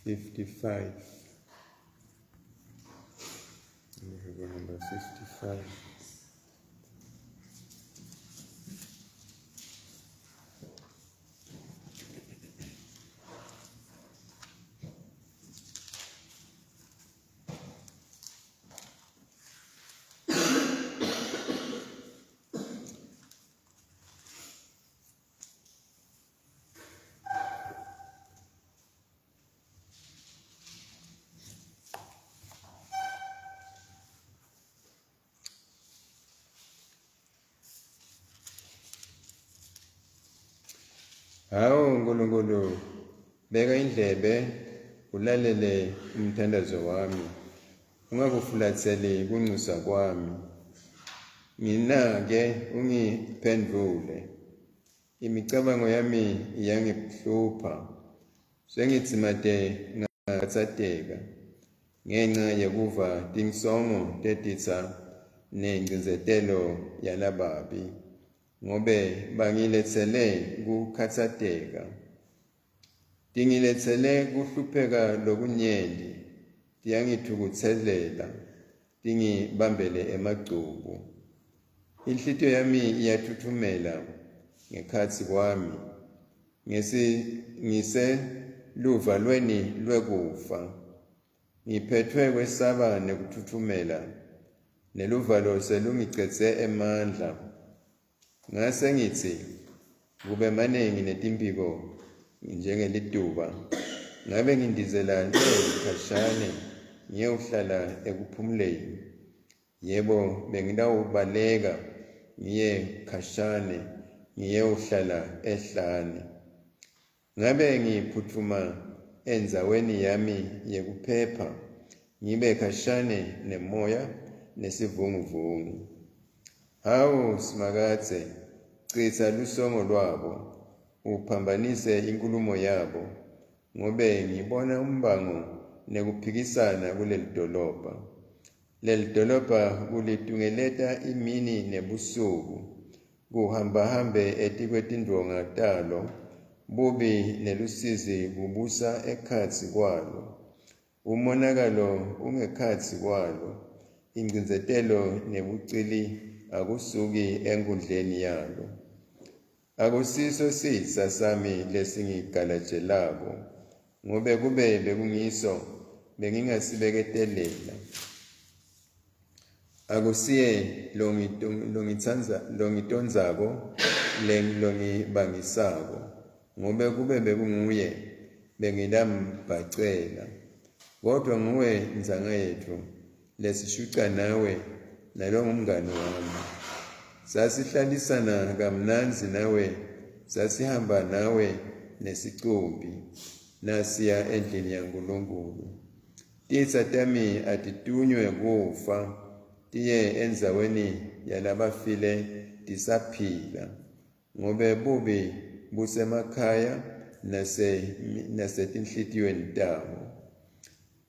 55. Number 55. Hawu Nkulunkulu, beka indlebe ulalele umthandazo wami, ungakufulatheli kunxusa kwami. Mina-ke ungiphendule, imicabango yami iyangihlupha, sengidzimate ngakhatsateka ngenxa yekuva tinsongo tetitsa nengcindzetelo yalababi, ngobe bangiletsele kukhatsateka, tingiletsele kuhlupheka lokunyenti, tiyangithukutselela, tingibambele emagcubu. Inhlitiyo yami iyathuthumela ngekhatsi kwami, ngiseluvalweni lwekufa, ngiphethwe kwesaba nekuthuthumela, neluvalo selungicedze emandla. Ngase ngitsi kube manengi netimpiko njengelituba, ngabe ngindizela khashane ngiyewuhlala ekuphumuleni. Yebo, bengitawubaleka ngiye khashane ngiyewuhlala ehlane. Ngabe ngiphuthuma endzaweni yami yekuphepha, ngibe khashane nemoya nesivunguvungu. Hawu Simakadze, chitha lusongo lwabo, uphambanise inkulumo yabo, ngobe ngibona umbango nekuphikisana kuleli dolobha. Leli dolobha kulitungeleta imini nebusuku, kuhambahambe etikwetindonga talo, bubi nelusizi kubusa ekhatsi kwalo. Umonakalo ungekhatsi kwalo, ingcindzetelo nebucili akusuki enkundleni yalo. Akusiso sitsa sami lesingigalajelako, ngobe kube bekungiso bengingasibeketelela. Akusiye longitondzako longibangisako, ngobe kube bekunguye bengidambhacela. Kodwa nguwe ndzanga yethu, lesishuca nawe nalongumngani wami. Sasihlalisana kamnanzi nawe, sasihamba nawe nesicumbi, nasiya endlini yaNkulunkulu. Titsa tami atitunywe kufa, tiye endzaweni yalabafile tisaphila, ngobe bubi busemakhaya nasetinhlitiyweni tabo.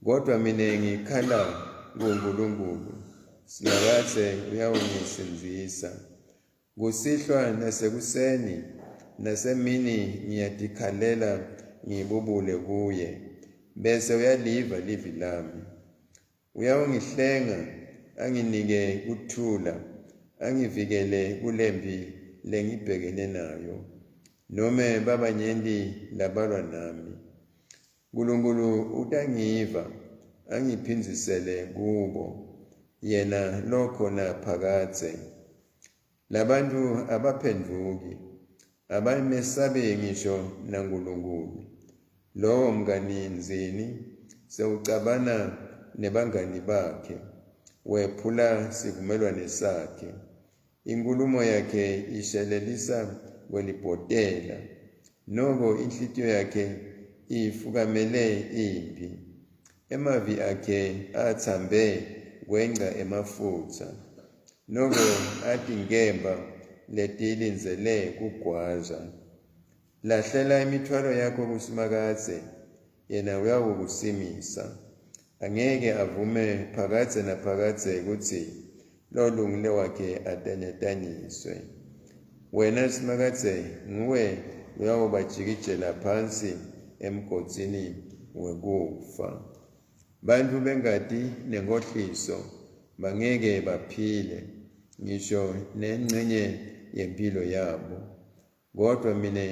Kodwa mina ngikhala kuNkulunkulu, Simakadze uyawungisinzisa. Kusihlwa nasekuseni nasemini ngiyatikhalela ngibubule kuye, bese uyaliva livi lami. Uyawungihlenga anginike kuthula, angivikele kulembi lengibhekene nayo, nome babanyenti labalwa nami. Nkulunkulu utangiva, angiphinzisele kubo, yena lokhona phakadze. Labantu abaphendvuki, abamesabi ngisho naNkulunkulu. Lowo mngani nzini sewucabana nebangani bakhe, wephula sivumelwano sakhe. Inkulumo yakhe ishelelisa kwelibhotela, noko inhlitiyo yakhe ifukamele impi. Emavi akhe atsambe kwenca emafutsa, noko atinkemba letilindzele kugwaza. Lahlela imithwalo yakho kuSimakadze, yena uyawukusimisa. Angeke avume phakadze naphakadze kutsi lolungile wakhe atanyaniswe. Wena Simakadze nguwe uyawubajikijela phansi emgodzini wekufa. Bantfu bengati nenkohliso bangeke baphile ngisho nengxenye yempilo yabo, kodwa mina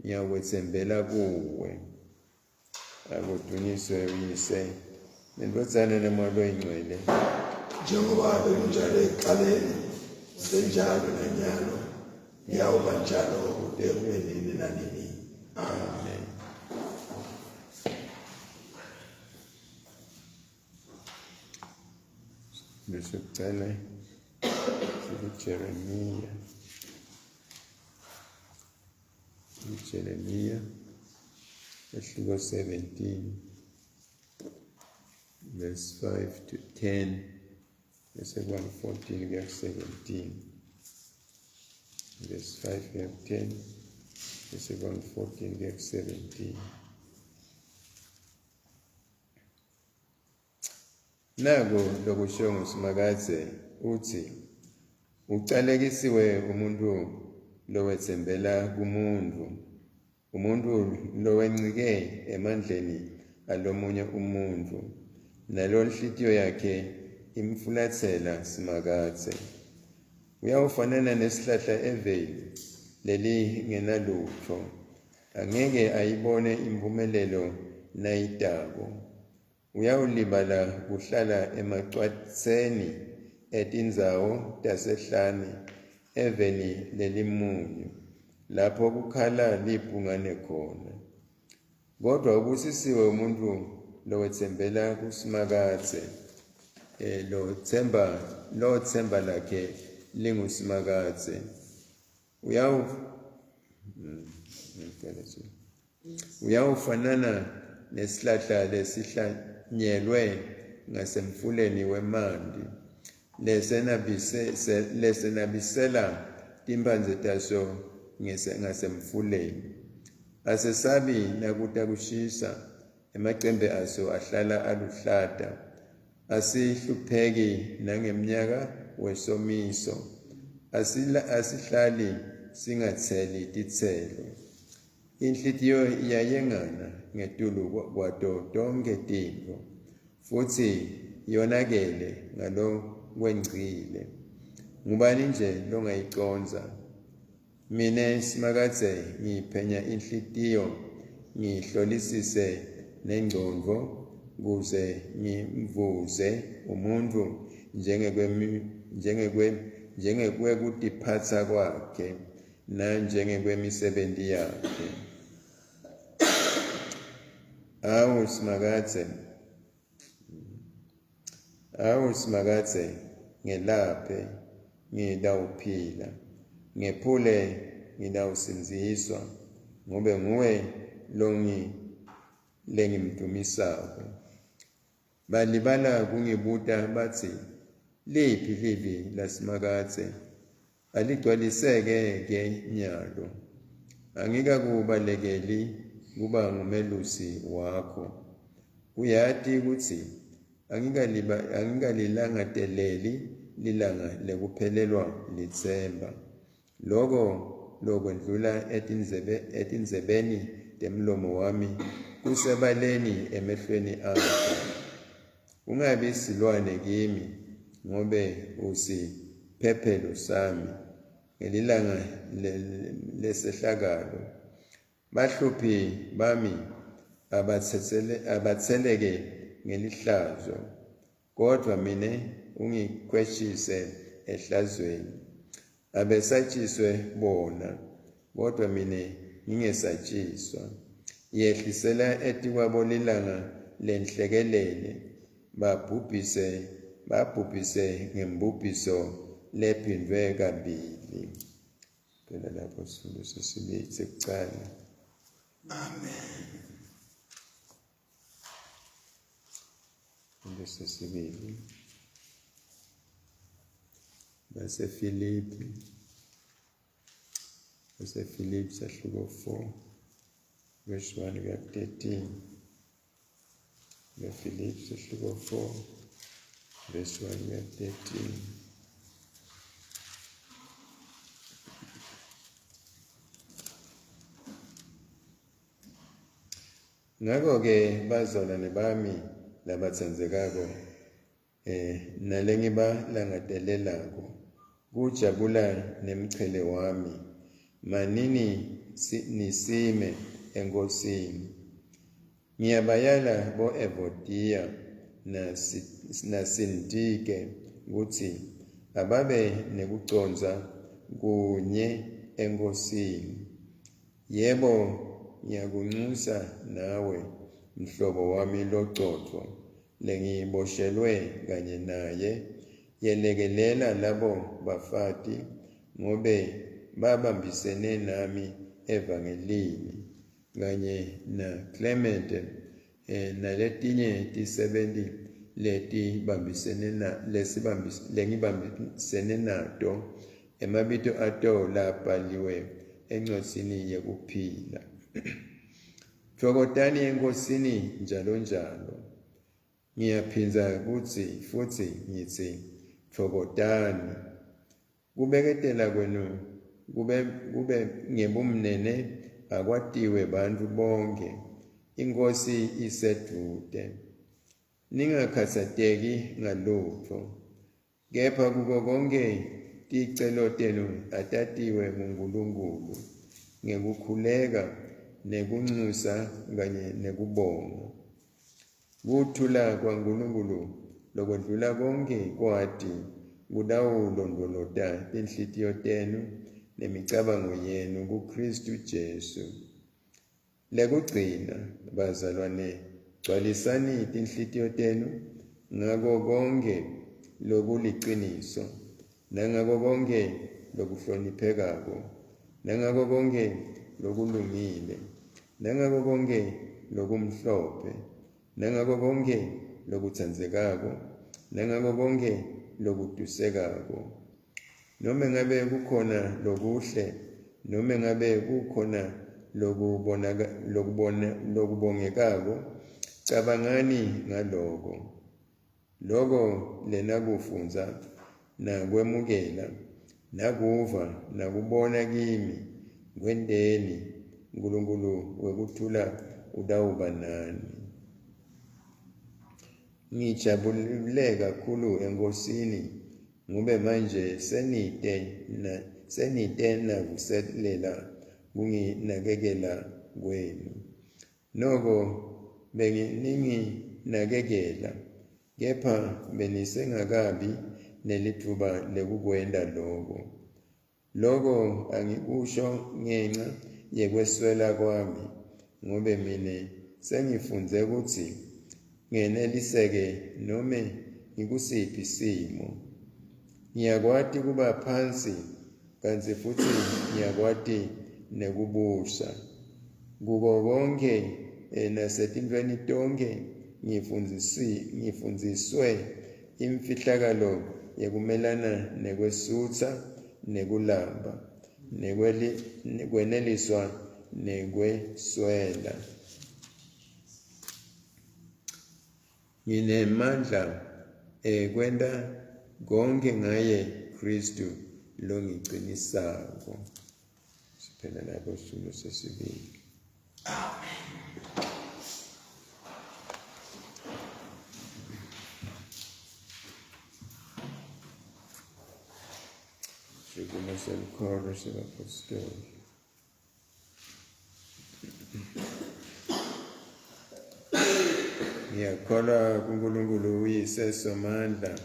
ngiyakwethembela kuwe. Akudunyiswe uyise nendodana nemoya oyingcwele, njengoba bekunjalo ekuqaleni senjalo nanyalo ngiyawuba njalo kude kube nini nanini. Amen. Besicela Jeremiya ehluko 17 verse 5 to 10 bese kuba 14 kuya 17, verse 5 kuya 10 bese kuba 14 kuya 17. Naku lokusho nguSimakadze uthi, ucalekisiwe umuntu lowethembela kumuntu, umuntu lowencike emandleni alomunye umuntu, nalo inhlitiyo yakhe imfulathela Simakadze. Uyawufanana nesihlahla eveli lelingenalutho, angeke ayibone impumelelo nayitako. Uyawulibala kuhlala emacwatseni etindzawo tasehlane eveni lelimunyu, lapho kukhala libhungane khona. Kodwa ubusisiwe umuntu lowethembela kuSimakadze, lo themba lakhe linguSimakadze. Uyawufanana nesihlahla lesihlanyelwe ngasemfuleni wemanti, lesenabisela timphandze taso ngasemfuleni. Asesabi nakuta kushisa, emacembe aso ahlala aluhlata. Asihlupheki nangemnyaka wesomiso, asihlali singatseli titselo. Inhlitiyo iyayengana ngetulu kwato tonke tintfo, futsi yonakele ngalo kwengcile. Ngubani nje longayiconza? Mine Simakadze ngiyiphenya inhlitiyo, ngihlolisise nengcondvo, kuze ngimvuze umuntu njengekwekutiphatsa kwakhe nanjengekwemisebenti yakhe. Awu Simakadze, ngelaphe ngitawuphila, ngephule ngitawusindziswa, ngobe nguwe lengimdumisako. Balibala kungibuta batsi, liphi livi laSimakadze? Aligcwaliseke ke nyalo. Angikakubalekeli kuba ngumelusi wakho. Uyati kutsi angikalilangateleli lilanga lekuphelelwa litsemba. Loko kwendlula etindzebeni temlomo wami, kusebaleni emehlweni akho. Ungabi silwane kimi, ngobe usiphephelo sami ngelilanga lesehlakalo. Bahluphi bami abatseleke ngelihlazo, kodwa mine ungikhweshise ehlazweni. Abesatshiswe bona, kodwa mine ngingesatshiswa. Yehlisela etikwabo lilanga lenhlekelele, babhubhise ngembubhiso lephindwe kabili. Phela lapho sifundo sesibili sekucala. Amen. Sifundo sesibili baseFilipi sahluko 4 verse 1 kuya 13. BeFilipi sahluko 4 verse 1 kuya 13. Ngakho-ke bazalwane bami labatsandzekako, nalengibalangatelelako, kujabula nemchele wami, manini nisime enkosini. Ngiyabayala bo-Evodiya nasintike kutsi ababe nekuconza kunye enkosini. Yebo, ngiyakunxusa nawe, mhlobo wami locotfo, lengiboshelwe kanye naye. Yelekelela labo bafati ngobe babambisene nami evangelini, kanye na Clement naletinye tisebenti lengibambisene nato, emabito ato labhaliwe encwadzini yekuphila. Tfokotani enkosini njalo njalo. Ngiyaphindza futsi ngitsi tfokotani. Kubeketela kwenu kube ngebumnene akwatiwe bantfu bonke. Inkosi isedvute. Ningakhatsateki ngalutfo, kepha kuko konke ticelo tenu atatiwe nguNkulunkulu ngekukhuleka nekunxusa kanye nekubonga. Kuthula kwaNkulunkulu lokwedlula konke kwati kutawulondvolota tinhlitiyo tenu nemicabango yenu kuKristu Jesu. Lekugcina, bazalwane, gcwalisani tinhlitiyo tenu ngako konke lokuliciniso, nangako konke lokuhloniphekako, nangako konke lokulungile, nangako konke lokumhlophe, nangako konke lokutsandzekako, nangako konke lokutusekako. Nome ngabe kukhona lokuhle, nome ngabe kukhona lokubongekako, cabangani ngaloko. Loko lenakufundza nakwemukela nakuva nakubona kimi, kwenteni. Nkulunkulu wekuthula utawuba nani. Ngijabulile kakhulu enkosini ngobe manje senite nakuselela kunginakekela kwenu. Noko bengininginakekela, kepha benisengakabi nelitfuba lekukwenta loko. Loko angikusho ngenxa yekweswela kwami, ngobe mine sengifundze kutsi ngeneliseke nome ngikusiphi simo. Ngiyakwati kuba phansi, kantsi futsi ngiyakwati nekubusha. Kuko konke nasetintfweni tonke ngifundziswe imfihlakalo yekumelana nekwesutsa, nekulamba, nekweneliswa nekweswela. Nginemandla kwenta konke ngaye Kristu longiqinisako. Siphela lapho sisulo sesibili. Amen. Segundo el coro apostoli. Ngiyakholwa kuNkulunkulu uyise somandla,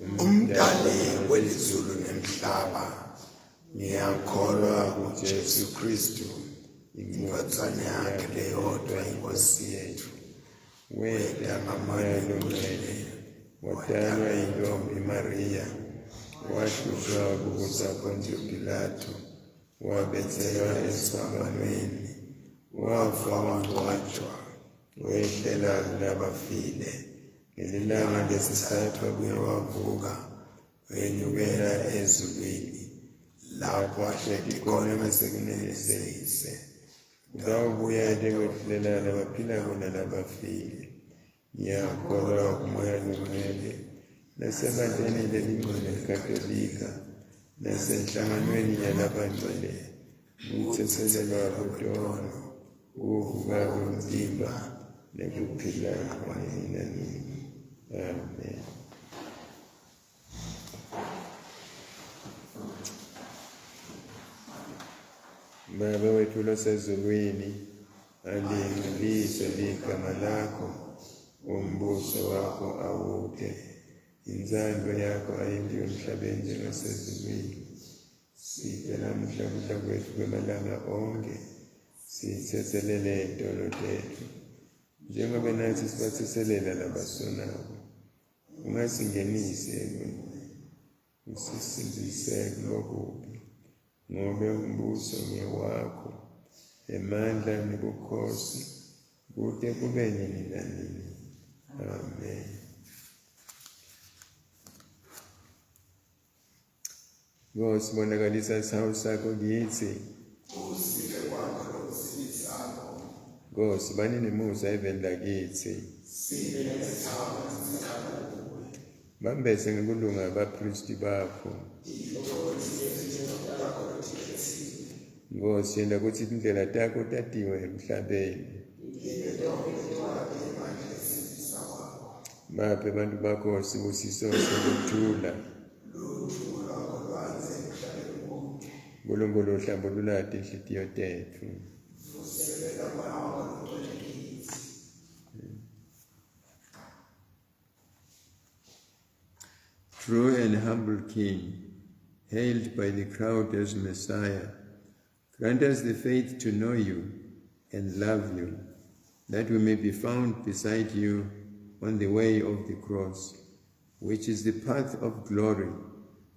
Umdali welizulu nemhlaba. Ngiyakholwa kuJesu Kristu, indodana yakhe leyodwa iNkosi yethu, weda ngamoya longcwele, wadalwa yintombi Mariya, wahlushwa kubusa Pontius Pilato, wabethelwa esiphambanweni, wafa wangcwatshwa, wehlela kulabafile, ngelilanga lesithathu wabuye wavuka, wenyukela ezulwini, lapho ahleli khona emasekunene seyise. Utawubuya njengokuhlela labaphila khona labafile. Ngiyakholwa kumoya longcwele, nasebandleni lelingcwele Katolika, nasenhlanganweni yalabangcwele, ngumtsetselelwa kutono, ukuvuka komzimba nekuphila kwanini nanini. Amen. Baba wethu losezulwini, alingcwelise ligama lakho, umbuso wakho awude, inzalo yakho ayindiwe emhlabeni njengasezulwini. Siphe namuhla ukudla kwethu kwamalanga onke, sithethelele iy'ntolo zethu njengoba nathi sibathethelela labasonayo. Ungasingenisi ekwentini, usisindise kulokubi, ngoba umbuso ngewakho, emandla nebukhosi kude kube nini nanini. Amen. Nkosi, bonakalisa isawu sakho kithi. Nkosi, bani nemusa eveni lakithi. Bambese ngekulunga abapristi bakho. Nkosi, yenda kutsi indlela takho tatiwe emhlabeni. Baphe abantu bakho sibusiso sokuthula. Nkulunkulu uhlambululade inhliziyo tethu. True and humble King, hailed by the crowd as Messiah, grant us the faith to know you and love you, that we may be found beside you on the way of the cross, which is the path of glory,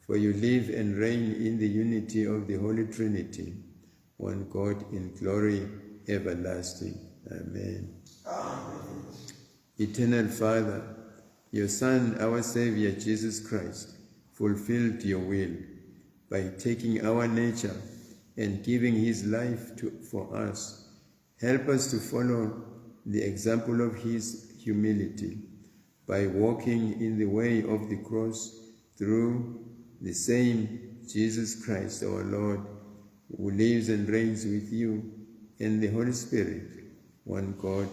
for you live and reign in the unity of the Holy Trinity, one God in glory everlasting. Amen. Amen. Eternal Father, your Son, our Savior, Jesus Christ, fulfilled your will by taking our nature and giving his life for us. Help us to follow the example of his humility by walking in the way of the cross through the same Jesus Christ our Lord, who lives and reigns with you and the Holy Spirit, one God,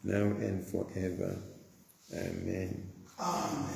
now and forever. Amen. Amen.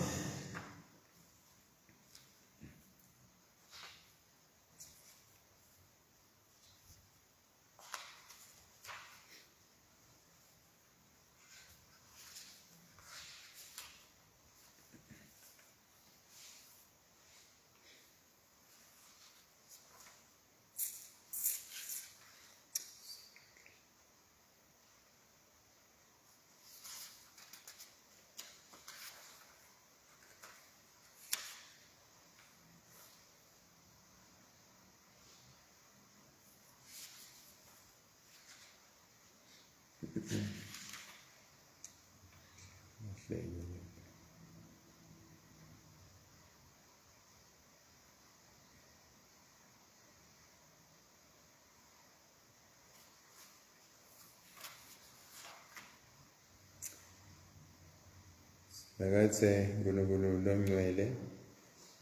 Bakatse Nkulunkulu longcwele,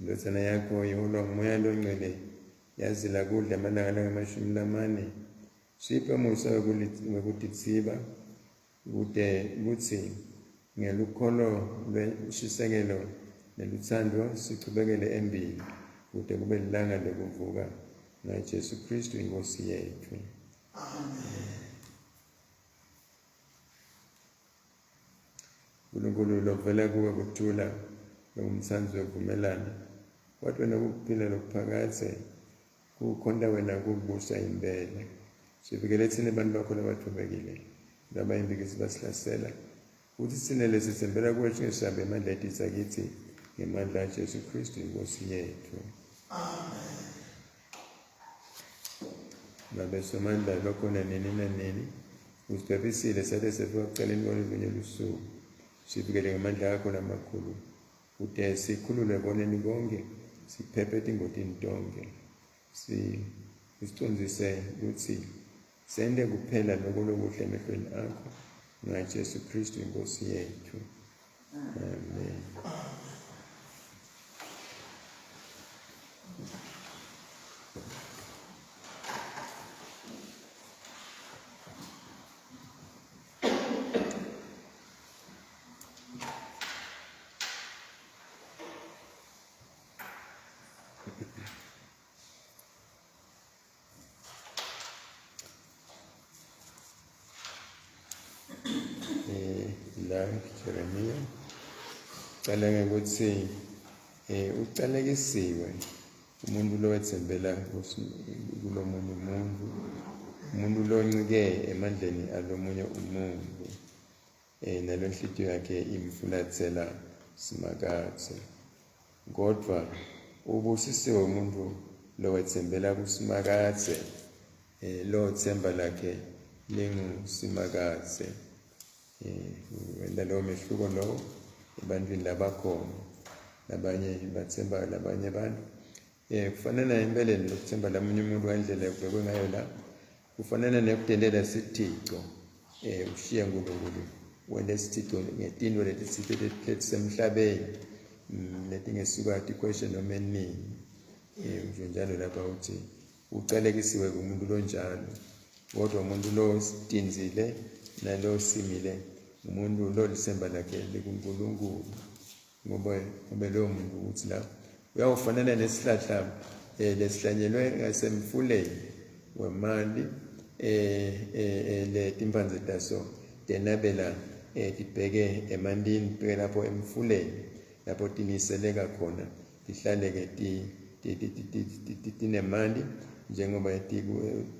indodana yakho iholwa ngumoya longcwele, yazila kudla amalanga angamashumi 4, siphe umusa wekutitsiba kude kutsi ngelukholo lwenshisekelo nelutsandvo sichubekele embili kude kube lilanga lekuvuka ngaJesu Kristu inkosi yethu. Amen. Nkulunkulu lovela kuwe kuthula longumtsandzo wevumelana, kodwa nokuphila lokuphakathe kukhonda wena kubusa impela. Sivikele thina abantu bakho labathobekile labayimbikisi basihlasela, uthi thina lesithembela kuwe singesabe emandla ethu akithi ngemandla kaJesu Kristu inkosi yethu. Amen. Babe somandla lokhona nini nanini, usiphepisile sathe sefika kuqaleni kwalolunye lusuku. Sivikele ngamandla akho lamakhulu, ude sikhulule koneni konke, siphephe tingotini tonke. Sicondzise ukuthi sende kuphela lokuhle emehlweni akho ngaJesu Kristu inkosi yethu. Amen. la Jeremiya. Cala ngokuthi ucalekisiwe umuntu lo wethembela kulomunye umuntu lo ncike emandleni alomunye umuntu, nalo nhliziyo yakhe imfulathela simakathe. Kodwa ubusisiwe umuntu lo wethembela kusimakathe, lo themba lakhe lingusimakathe. Wenda lowo mehluko lowo ebantwini labakhona, labanye bathemba labanye abantu. Kufanana empeleni lokuthemba lamunye umuntu ngendlela ekubekwe ngayo la, kufanana nekudelela isithixo, ushiya uNkulunkulu wena isithixo ngetinto letisemhlabeni letingesuka question noma eningi. Usho njalo lapha uthi ucalekisiwe kumuntu lo njalo, kodwa umuntu lo sidinzile nalo simile umuntu lo lisemba lakhe likuNkulunkulu. Ngoba lowo muntu uthi la uyawufanana nesihlahla lesihlanyelwe ngasemfuleni wemali, letimpande taso tenabela tibheke emandini, tibheke lapho emfuleni lapho tiniseleka khona, tihlaleke tinemali njengoba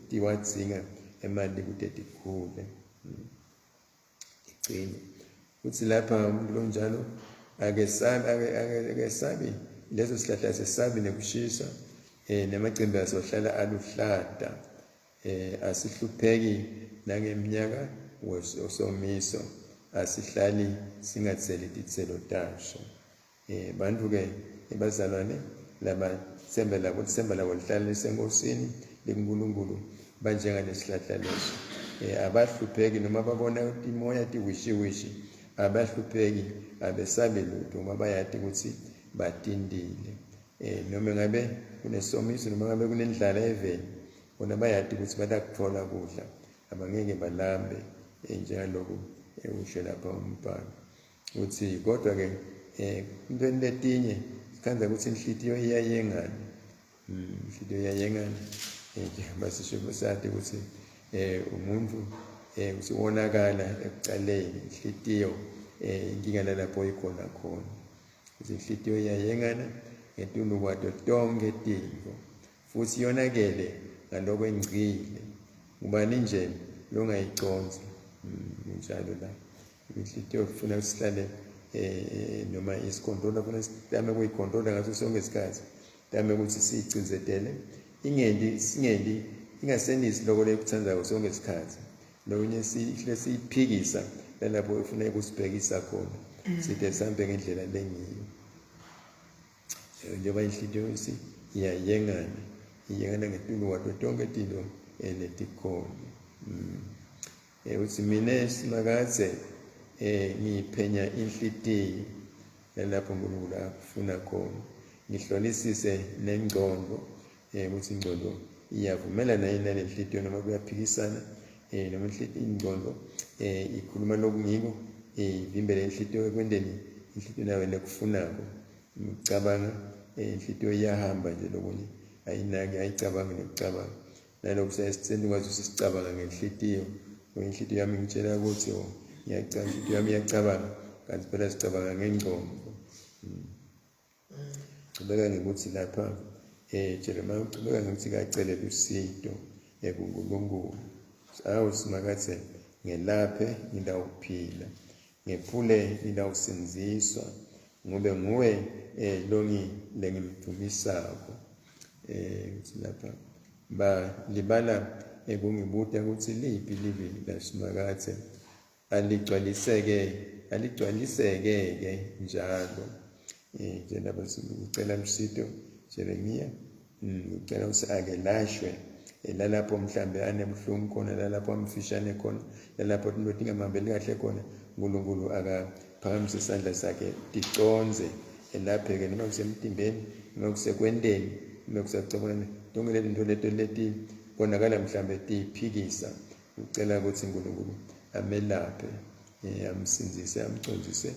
tiwadzinga emali kude tikhule tigcine. Uthi lapha umuntu lo njalo akesabi leso sihlahla, asesabi nekushisa, namacembe asohlala aluhlata, asihlupheki nangeminyaka wosomiso, asihlali singatheli titselo taso. Bantu-ke bazalwane laba themba labo lihlala lisenkosini likuNkulunkulu banjengalesihlahla leso. Abahlupheki noma babona imoya tiwishiwishi, abahlupheki, abesabi lutho ngoba bayati ukuthi batindile. Noma ngabe kunesomiso noma ngabe kunendlala eveni, bona bayati ukuthi batakuthola kudla, abangeke balambe, njengalokhu usho lapha umbhalo. Uthi kodwa-ke intweni letinye sikhanza ukuthi inhlitiyo iyayengana, inhlitiyo iyayengana, njengoba sisho sathi ukuthi umuntu usibonakala ekucaleni, inhlitiyo inkinga lalapho ikhona khona. Inhlitiyo iyayengana ngetundu kwato tonke tinto, futhi yonakele ngaloko engcile. Ubani nje longayiconsi njalo la inhlitiyo kufuna usihlale noma isikontrola, kufuna sitame kuyikontrola ngaso sonke isikhathi, tame ukuthi siyicinzetele ingasendisi loko lekuthandayo sonke isikhathi. Lokunye siyiphikisa lalapho ufuna ukusibhekisa khona, side sihambe ngendlela lengiyo. Njengoba inhlitiyo iyayengana ngetundu kwato tonke tinto letikhona. Uthi mina simakathe ngiyiphenya inhlitiyo lalapho uNkulunkulu akufuna khona, ngihlolisise nengcondo ukuthi ingcondo iyavumelana nale nhliziyo noma kuyaphikisana, noma ingcondo ikhuluma lokungiko, ivimbele inhlitiyo ekwendeni inhlitiyo nawe lekufunako. Ukucabanga inhlitiyo iyahamba nje, lokunye ayinaki, ayicabanga nokucabanga. Nalokhu sesitheni ukwazi ukuthi sicabanga ngenhlitiyo, inhlitiyo yami ngitshela ukuthi inhlitiyo yami iyacabanga, kanti phela sicabanga ngengcondo. Qhubeka ngikuthi lapha Jeremiya uqhubeka ngokuthi kacelela usizo kuNkulunkulu. Awu simakathe ngelaphe ngidawuphila, ngephule ngidawusinziswa, ngobe nguwe lengimdumisako. Lapha libala kungibuta ukuthi liphi livi lasimakathe aligcwaliseke njalo. Njengoba sicela usizo Jeremiya, ucela ukuthi ake lashwe lalapho mhlambe anebuhlungu khona, lalapho amfishane khona, lalapho into tingamhambeli kahle khona, uNkulunkulu akaphakamise isandla sakhe ticonze elapheke, noma kusemtimbeni, noma kusekwendeni, noma kusacabangeni, tonke lezi zinto leti bonakala mhlambe tiyiphikisa. Ucela ukuthi uNkulunkulu amelaphe, amsinzise, amconzise,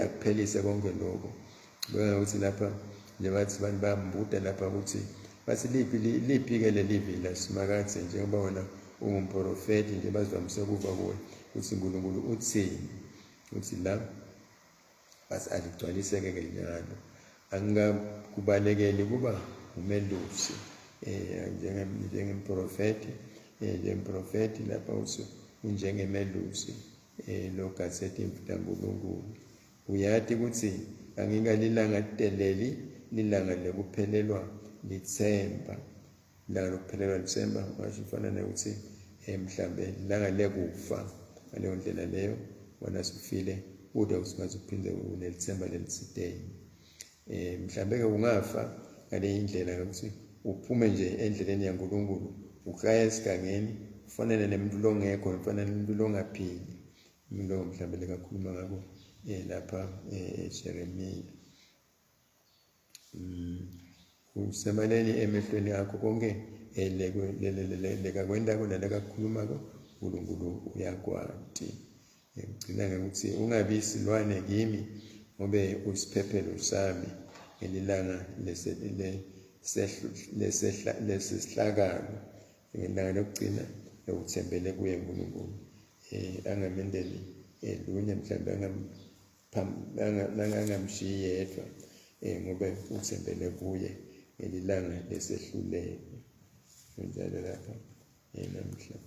akuphelise konke lokho. Beka ukuthi lapha nje bathi abantu bayambuda lapha ukuthi bathi liphi-ke lelivi lasimakathe, njengoba wena ungumprofeti nje bazivamise ukuva kuwe, ukuthi uNkulunkulu uthini, uthi la basi aligcwaliseke-ke njalo. Angikubalekeli kuba umelusi njengomprofeti lapha unjengemelusi logazethe imfuta kaNkulunkulu. Uyati ukuthi angingalilangadeleli lilanga lokuphelelwa lithemba. Ilanga lokuphelelwa lithemba ngasho fana nokuthi mhlambe ilanga lekufa. Ngaleyo ndlela leyo wona sufile ude usingaze uphinde unelithemba lelisiteni. Mhlambe-ke ungafa ngale indlela ukuthi uphume nje endleleni yaNkulunkulu uklaya esigangeni ufanele nemuntu longekho, ufanele nemuntu longaphili. Lo mhlambe lekakhuluma ngako lapha eJeremiya. Usemaleni emehlweni akho konke lekakwendako nalekakhulumako uNkulunkulu uyakwati. Ngigcina ngokuthi ungabi isilwane kimi ngobe usiphephelo sami ngelilanga lesihlakalo. Ngelanga lokugcina ukuthembele kuye uNkulunkulu. Angamendeli lunye mhlambe angamshiyi yedwa ngoba uthembele kuye ngelilanga lesehluleko. Njalo lapha namhla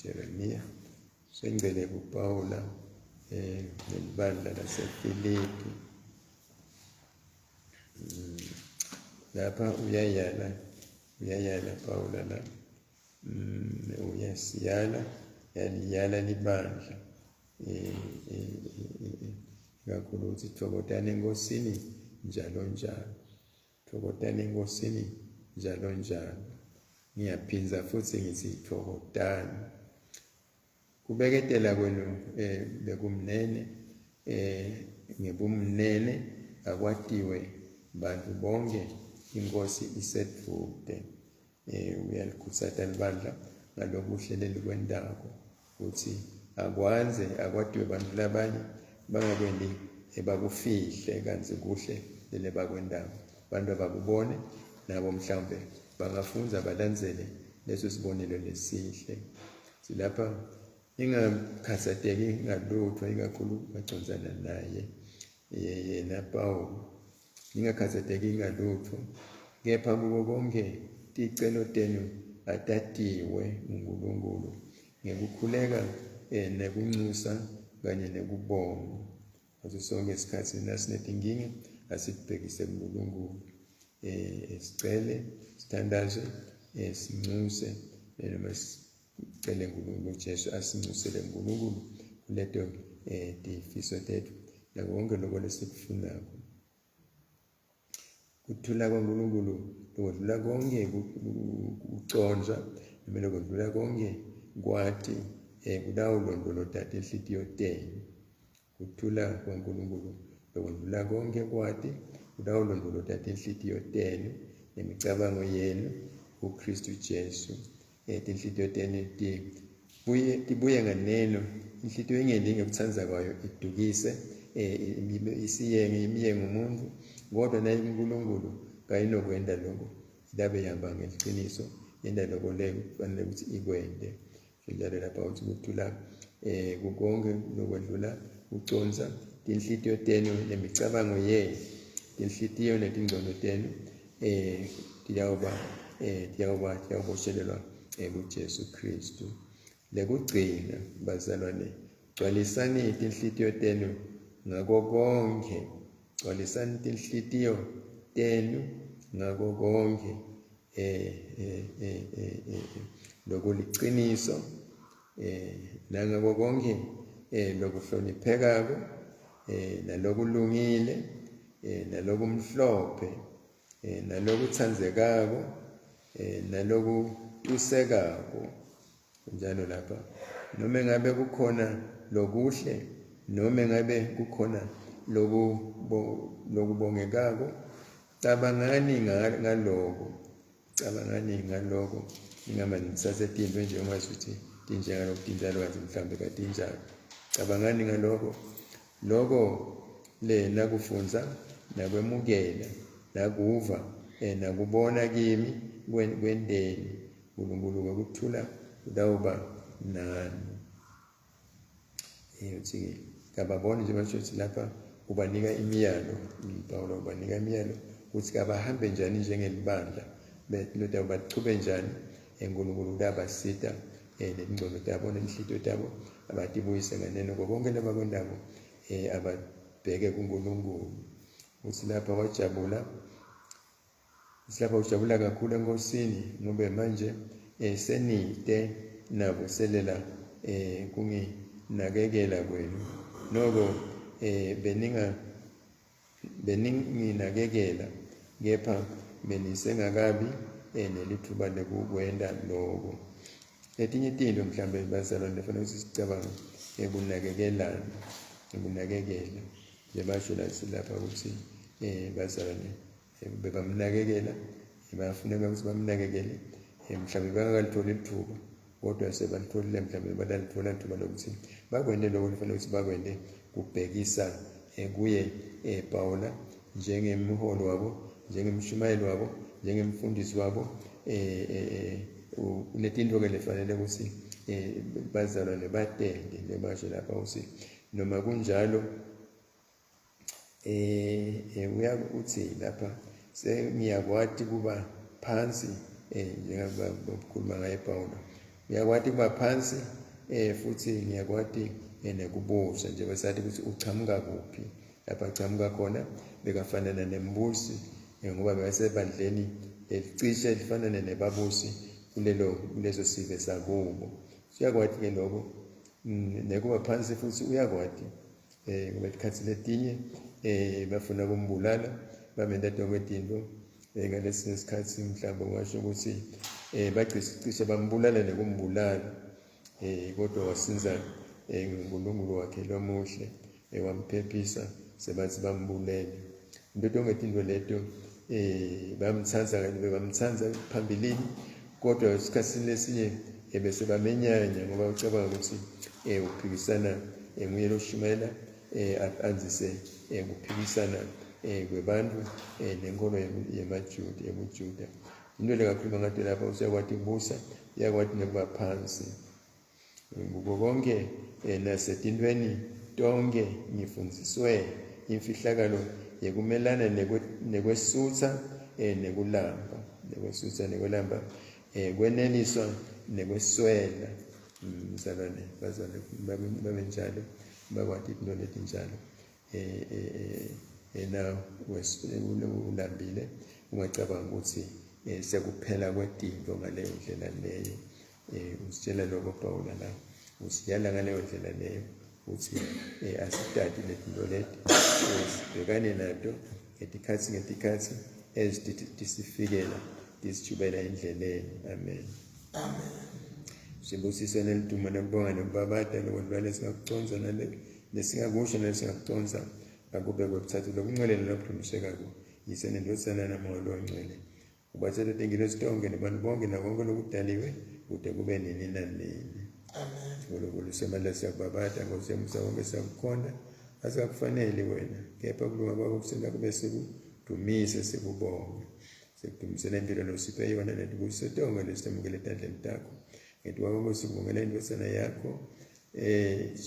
Jeremiya sengcele kuPawula nelibandla laseFilipi. Lapha uyayala Pawula la uyasiyala yaliyala libandla kakhulu ukuthi thokotani enkosini njalo njalo, thokotani enkosini njalo njalo. Ngiyaphinza futhi ngithi thokotani. Kubeketela kwenu bekumnene ngebumnene akwatiwe bantu bonke inkosi iseduze. Uyalikhuthaza libandla ngalokuhle lelikwendako ukuthi akwatiwe bantu labanye bangakwendi bakufihle kanzi kuhle lele bakwendako. Bantu abakubone nabo mhlawumbe bangafunza balandzele leso sibonelo lesihle. Silapha ingakhathazeki ngalutho ikakhulu macondzana naye yena Pawulo. Ingakhathazeki ngalutho kepha kuko konke ticelo tenu atatiwe uNkulunkulu ngekukhuleka nekunxusa kanye nekubonga. Ngaso sonke isikhathi nasinetinkinga asibhekise kuNkulunkulu. Sicele, sithandaze, sinxuse noma sicele uNkulunkulu uJesu asinxusele uNkulunkulu kuleto tifiso tethu nakonke lokho lesikufunako. Kuthula kwaNkulunkulu lokudlula konke kuconjwa noma lokudlula konke kwati kudawulondoloda inhliziyo tenu. Kuthula kwaNkulunkulu lokudlula konke kwati kudawulondoloda inhliziyo tenu nemicabango yenu kuKristu Jesu. Inhliziyo tenu tibuye nganeno, inhliziyo ingelinge ukuthanza kwayo idukise isiyenge imiyengo umuntu, kodwa naye uNkulunkulu kayinokwenda lokho, ilabe ihamba ngeqiniso yenda lokho leyo kufanele ukuthi ikwende. Njalo lapha uthi kuthula kukonke lokwedlula uconsa inhliziyo tenu nemicabango yenu, inhliziyo netingcondo tenu tiyawuboshelelwa kuJesu Kristu. Lekugcina bazalwane, gcwalisani inhliziyo tenu ngako konke, gcwalisani inhliziyo tenu ngako konke lokuliqiniso nangako konke lokuhloniphekako nalokulungile nalokumhlophe nalokuthandzekako nalokutusekako. Njalo lapha noma ngabe kukhona lokuhle noma ngabe kukhona lokubongekako, cabangani ngaloko ingama nisase tinto nje ungasuthi tinjalo tinjalo kanti mhlambe katinjalo. Cabangani ngaloko le nakufunza nakwemukela nakuva nakubona kimi kwendeni uNkulunkulu ngokuthula udawuba nani. uthi kababone nje basho ukuthi lapha ubanika imiyalo, uPawulo ubanika imiyalo ukuthi kabahambe njani njengelibandla, beloda bachube njani eNkulunkulu abasita nezingcono zabo nenhlito zabo abatibuyise nganeno konke labakwendabo ababheke kuNkulunkulu. Uthi lapha wajabula, silapha ujabula kakhulu enkosini ngoba manje senide navuselela kunginakekela kwenu noko beninginakekela kepha benisengakabi nelithuba lokukwenda lokho. Etinye izinto mhlambe bazalwane kufanele ukuthi sicabange ukunakekela nje basho lapha ukuthi bazalwane bebamnakekela bayafuneka ukuthi bamnakekele mhlambe bangakalithola ithuba kodwa sebalitholile mhlambe badalithola ithuba lokuthi bakwende lokho kufanele ukuthi bakwende kubhekisa kuye Pawula njengemholi wabo, njengemshumayeli wabo, njengemfundisi wabo kunetinto ke lefanele ukuthi bazalwane batende lebasho lapha ukuthi noma kunjalo uyakuthi lapha sengiyakwati kuba phansi njengoba ukukhuluma ngaye Pawulo, ngiyakwati kuba phansi futhi ngiyakwati nekubusa nje besathi ukuthi uchamuka kuphi. Lapha chamuka khona bekafanana nembusi ngoba besebandleni elicishe lifanane nebabusi kulezo sive sakubo. Uyakwati ke lokho nekuba phansi futhi uyakwati ngoba isikhathi letinye bafuna ukumbulala bamenda tonketinto ngalesi isikhathi mhlawumbe ngasho ukuthi bacishe bambulala nekumbulala kodwa wasinza uNkulunkulu wakhe lomuhle wamphephisa sebathi bambulele. Into tonketinto leto bamthanza phambilini kodwa esikhathini lesinye bese bamenyanya ngoba ucabanga ukuthi uphikisana nguye loshumayela anzise ukuphikisana kwebantu nenkolo yebuJuda. Into lekakhuluma ngathi lapha uyakwati ukubusa, uyakwati nekuba phansi. Kuko konke nasetintweni tonke ngifundiswe imfihlakalo yekumelana nekwesutha nekulamba, kweneliswa nekweswela. Mzalwane bazalwane babe njalo bakwati into letinjalo na ulambile ungacabanga ukuthi sekuphela kwetinto ngaleyo ndlela leyo. Usitshela lokho Pawulo la usiyala ngaleyo ndlela leyo uthi asitati letinto leti sibhekane nato ngetikhathi ezitisifikela tisijubela endleleni. Amen. Sibusise nelituma nekubonga nekubabata lokudlala singakuconza lesingakusho nelesingakuconza akube kwethathu lokungcwele lokudluliseka ku yise nendosana namaholo ongcwele ubathele tengile sitonke nabantu bonke nakonke lokudaliwe kude kube nini nanini. Amen. Ngolokho semala siyakubabata ngosemsa wonke siyakukhonda asikakufanele wena kepha kulunga kwakho kusenda kube sikudumise sikubonge sikudumisela impilo losiphe yona netibuyise tonke lesitemukele etandleni takho ngethiwa sikubongela indosana yakho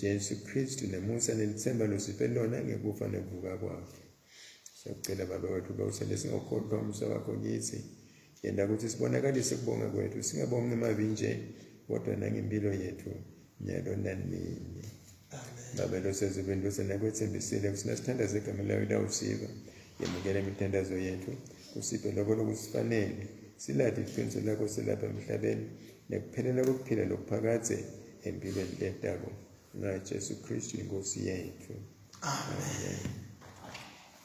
Jesu Kristu nemusa nelithemba losiphe lona ngekufa nekuvuka kwakhe. Siyakucela baba wethu bawusele singakhohlwa umusa wakho kithi yenda ukuthi sibonakalise kubonga kwethu singabongi emavi nje kodwa nangempilo yethu nyalo nanini. Amen. Baba losezwe indosana kwethembisile kusinasithandaze igama layo lawusiva yemukele imithandazo yethu usiphe lokho lokusifanele silade iqiniso lakho selapha emhlabeni nekuphelela kokuphila lokuphakathe empilweni letako ngaJesu Kristu inkosi yethu. Amen.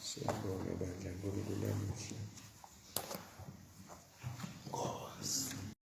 Siyabonga bandla ngokululamusa.